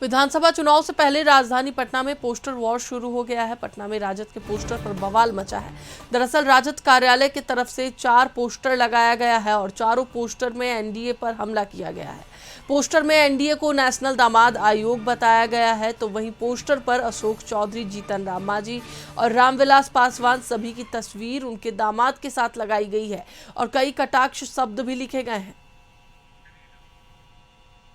विधानसभा चुनाव से पहले राजधानी पटना में पोस्टर वॉर शुरू हो गया है। पटना में राजद के पोस्टर पर बवाल मचा है। दरअसल राजद कार्यालय की तरफ से 4 पोस्टर लगाया गया है और चारों पोस्टर में एनडीए पर हमला किया गया है। पोस्टर में एनडीए को नेशनल दामाद आयोग बताया गया है, तो वहीं पोस्टर पर अशोक चौधरी, जीतन राम मांझी और रामविलास पासवान सभी की तस्वीर उनके दामाद के साथ लगाई गई है और कई कटाक्ष शब्द भी लिखे गए हैं।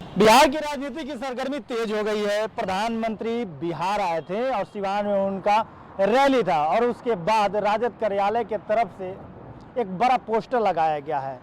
बिहार की राजनीति की सरगर्मी तेज हो गई है। प्रधानमंत्री बिहार आए थे और सिवान में उनका रैली था और उसके बाद राजद कार्यालय के तरफ से एक बड़ा पोस्टर लगाया गया है।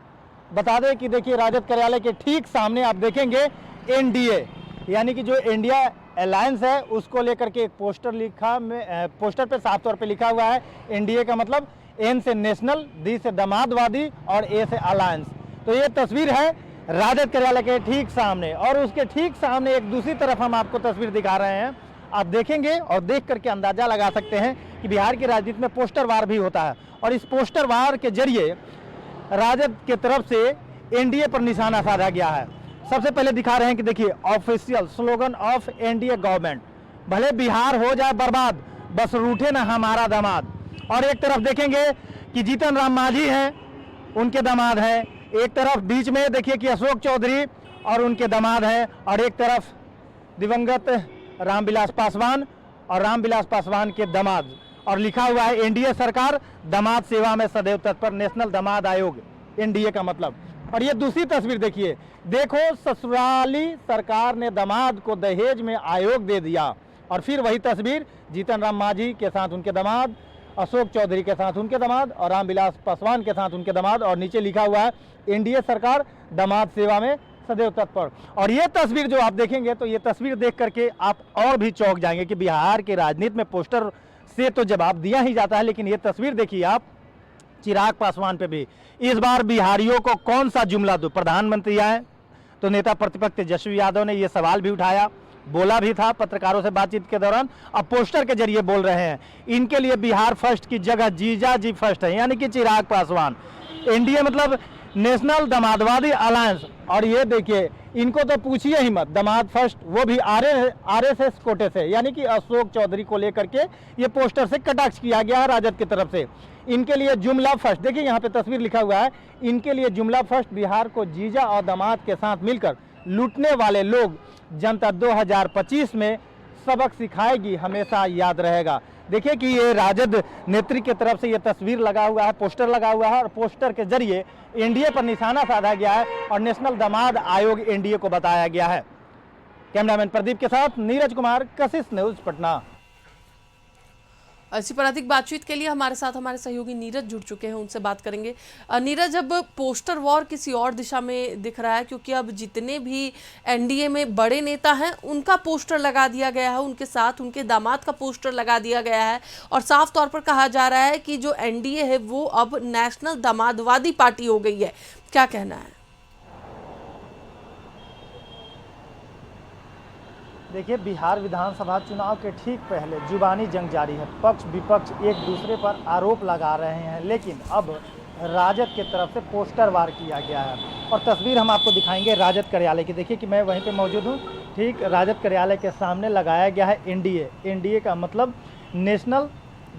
बता दें कि देखिए, राजद कार्यालय के ठीक सामने आप देखेंगे एनडीए यानी कि जो इंडिया अलायंस है उसको लेकर के एक पोस्टर पे साफ तौर पे लिखा हुआ है एनडीए का मतलब एन से नेशनल, डी से दामादवादी और ए से अलायंस। तो ये तस्वीर है राजद कार्यालय के ठीक सामने और उसके ठीक सामने एक दूसरी तरफ हम आपको तस्वीर दिखा रहे हैं। आप देखेंगे और देख करके अंदाजा लगा सकते हैं कि बिहार की राजनीति में पोस्टर वार भी होता है और इस पोस्टर वार के जरिए राजद के तरफ से एनडीए पर निशाना साधा गया है। सबसे पहले दिखा रहे हैं कि देखिए, official slogan of NDA government, भले बिहार हो जाए बर्बाद बस रूठे ना हमारा दामाद। और एक तरफ देखेंगे कि जीतन राम मांझी हैं, उनके दामाद हैं। एक तरफ बीच में देखिए कि अशोक चौधरी और उनके दामाद हैं और एक तरफ दिवंगत रामविलास पासवान और रामविलास पासवान के दामाद। और लिखा हुआ है एनडीए सरकार दामाद सेवा में सदैव तत्पर, नेशनल दामाद आयोग, एनडीए का मतलब। और ये दूसरी तस्वीर देखिए, देखो ससुराली सरकार ने दामाद को दहेज में आयोग दे दिया। और फिर वही तस्वीर जीतन राम मांझी के साथ उनके दामाद, अशोक चौधरी के साथ उनके दामाद और रामविलास पासवान के साथ उनके दामाद और नीचे लिखा हुआ है एनडीए सरकार दामाद सेवा में सदैव तत्पर। और ये तस्वीर जो आप देखेंगे तो ये तस्वीर देख करके आप और भी चौंक जाएंगे कि बिहार की राजनीति में पोस्टर से तो जवाब दिया ही जाता है, लेकिन ये तस्वीर देखिए आप चिराग पासवान पे भी। इस बार बिहारियों को कौन सा जुमला दो, प्रधानमंत्री आए तो नेता प्रतिपक्ष तेजस्वी यादव ने ये सवाल भी उठाया, बोला भी था पत्रकारों से बातचीत के दौरान। अब पोस्टर के जरिए बोल रहे हैं इनके लिए बिहार फर्स्ट की जगह जीजा जी फर्स्ट है, यानी कि चिराग पासवान। एनडीए मतलब नेशनल दामादवादी अलायंस। और ये देखिए, इनको तो पूछिए ही मत, दामाद फर्स्ट, वो भी आरएसएस कोटे से, यानी कि अशोक चौधरी को लेकर के ये पोस्टर से कटाक्ष किया गया है राजद की तरफ से। इनके लिए जुमला फर्स्ट, देखिए यहाँ पे तस्वीर लिखा हुआ है, इनके लिए जुमला फर्स्ट, बिहार को जीजा और दामाद के साथ मिलकर लूटने वाले लोग जनता 2025 में सबक सिखाएगी, हमेशा याद रहेगा। देखिए कि ये राजद नेत्री की तरफ से ये तस्वीर लगा हुआ है, पोस्टर लगा हुआ है और पोस्टर के जरिए एनडीए पर निशाना साधा गया है और नेशनल दामाद आयोग एनडीए को बताया गया है। कैमरामैन प्रदीप के साथ नीरज कुमार, कशिश न्यूज, पटना। इसी पर अधिक बातचीत के लिए हमारे साथ हमारे सहयोगी नीरज जुड़ चुके हैं, उनसे बात करेंगे। नीरज, अब पोस्टर वॉर किसी और दिशा में दिख रहा है, क्योंकि अब जितने भी एनडीए में बड़े नेता हैं उनका पोस्टर लगा दिया गया है, उनके साथ उनके दामाद का पोस्टर लगा दिया गया है और साफ तौर पर कहा जा रहा है कि जो एनडीए है वो अब नेशनल दामादवादी पार्टी हो गई है। क्या कहना है? देखिए, बिहार विधानसभा चुनाव के ठीक पहले जुबानी जंग जारी है। पक्ष विपक्ष एक दूसरे पर आरोप लगा रहे हैं, लेकिन अब राजद के तरफ से पोस्टर वार किया गया है। और तस्वीर हम आपको दिखाएंगे राजद कार्यालय की। देखिए कि मैं वहीं पे मौजूद हूँ, ठीक राजद कार्यालय के सामने लगाया गया है एनडीए। एनडीए का मतलब नेशनल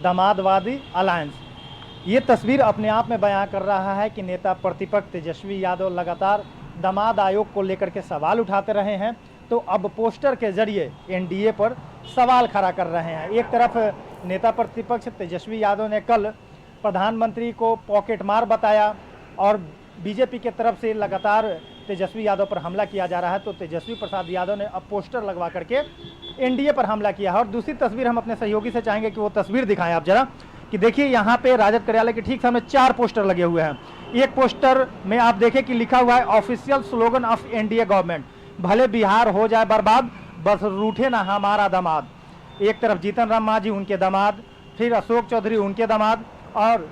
दामादवादी अलायंस। ये तस्वीर अपने आप में बयां कर रहा है कि नेता प्रतिपक्ष तेजस्वी यादव लगातार दामाद आयोग को लेकर के सवाल उठाते रहे हैं, तो अब पोस्टर के जरिए एनडीए पर सवाल खड़ा कर रहे हैं। एक तरफ नेता प्रतिपक्ष तेजस्वी यादव ने कल प्रधानमंत्री को पॉकेट मार बताया और बीजेपी के तरफ से लगातार तेजस्वी यादव पर हमला किया जा रहा है, तो तेजस्वी प्रसाद यादव ने अब पोस्टर लगवा करके एनडीए पर हमला किया है। और दूसरी तस्वीर हम अपने सहयोगी से चाहेंगे कि वो तस्वीर दिखाएं आप जरा, कि देखिए यहाँ पे राजद कार्यालय के ठीक सामने 4 पोस्टर लगे हुए हैं। एक पोस्टर में आप देखें कि लिखा हुआ है official slogan of NDA government, भले बिहार हो जाए बर्बाद बस रूठे ना हमारा दामाद। एक तरफ जीतन राम मांझी उनके दामाद, फिर अशोक चौधरी उनके दामाद और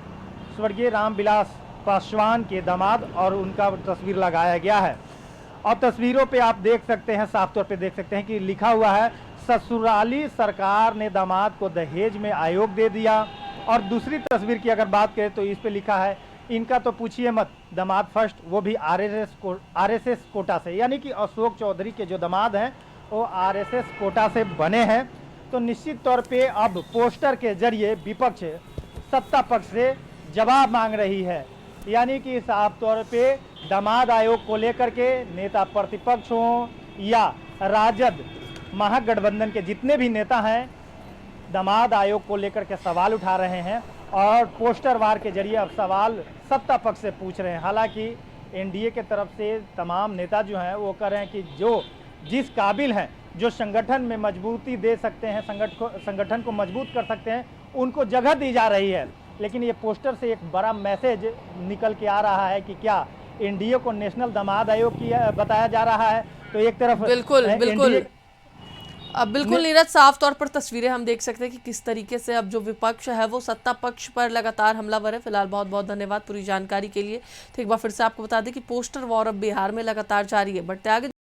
स्वर्गीय रामविलास पासवान के दामाद और उनका तस्वीर लगाया गया है। और तस्वीरों पे आप देख सकते हैं, साफ तौर पे देख सकते हैं कि लिखा हुआ है ससुराली सरकार ने दामाद को दहेज में आयोग दे दिया। और दूसरी तस्वीर की अगर बात करें तो इस पे लिखा है इनका तो पूछिए मत, दामाद फर्स्ट, वो भी आरएसएस कोटा से, यानी कि अशोक चौधरी के जो दामाद हैं वो आरएसएस कोटा से बने हैं, तो निश्चित तौर पे अब पोस्टर के जरिए विपक्ष सत्ता पक्ष से जवाब मांग रही है। यानी कि साफ तौर पे दामाद आयोग को लेकर के नेता प्रतिपक्ष हों या राजद महागठबंधन के जितने भी नेता हैं, दामाद आयोग को लेकर के सवाल उठा रहे हैं और पोस्टर वार के जरिए अब सवाल सत्ता पक्ष से पूछ रहे हैं। हालांकि एनडीए के तरफ से तमाम नेता जो हैं वो कह रहे हैं कि जो जिस काबिल हैं, जो संगठन में मजबूती दे सकते हैं, संगठन को मजबूत कर सकते हैं, उनको जगह दी जा रही है। लेकिन ये पोस्टर से एक बड़ा मैसेज निकल के आ रहा है कि क्या एनडीए को नेशनल दामाद आयोग की बताया जा रहा है। तो एक तरफ बिल्कुल अब बिल्कुल नीरज, साफ तौर पर तस्वीरें हम देख सकते हैं कि किस तरीके से अब जो विपक्ष है वो सत्ता पक्ष पर लगातार हमलावर है। फिलहाल बहुत बहुत धन्यवाद पूरी जानकारी के लिए। तो एक बार फिर से आपको बता दें कि पोस्टर वॉर अब बिहार में लगातार जारी है। बढ़ते आगे